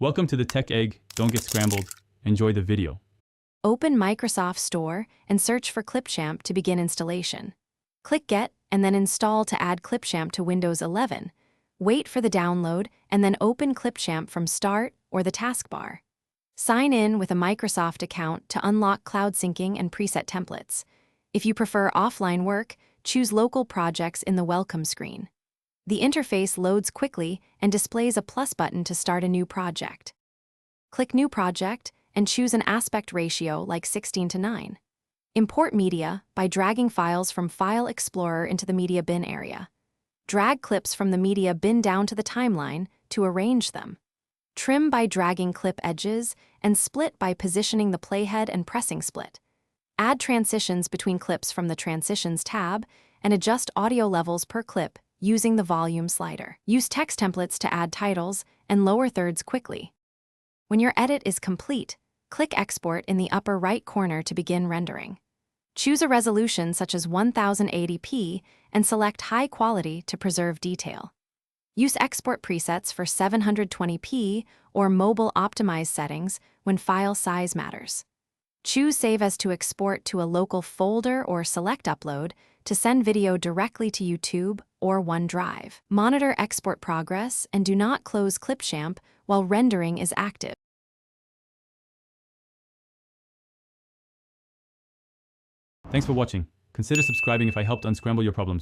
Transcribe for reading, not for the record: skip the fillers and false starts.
Welcome to the Tech Egg. Don't get scrambled. Enjoy the video. Open Microsoft Store and search for Clipchamp to begin installation. Click Get and then Install to add Clipchamp to Windows 11. Wait for the download and then open Clipchamp from Start or the taskbar. Sign in with a Microsoft account to unlock cloud syncing and preset templates. If you prefer offline work, choose Local Projects in the Welcome screen. The interface loads quickly and displays a plus button to start a new project. Click New Project and choose an aspect ratio like 16:9. Import media by dragging files from File Explorer into the Media Bin area. Drag clips from the Media Bin down to the timeline to arrange them. Trim by dragging clip edges and split by positioning the playhead and pressing split. Add transitions between clips from the Transitions tab and adjust audio levels per clip using the volume slider. Use text templates to add titles and lower thirds quickly. When your edit is complete, click Export in the upper right corner to begin rendering. Choose a resolution such as 1080p and select High Quality to preserve detail. Use export presets for 720p or mobile optimized settings when file size matters. Choose Save as to export to a local folder or select Upload to send video directly to YouTube or OneDrive. Monitor export progress and do not close Clipchamp while rendering is active. Thanks for watching. Consider subscribing if I helped unscramble your problems.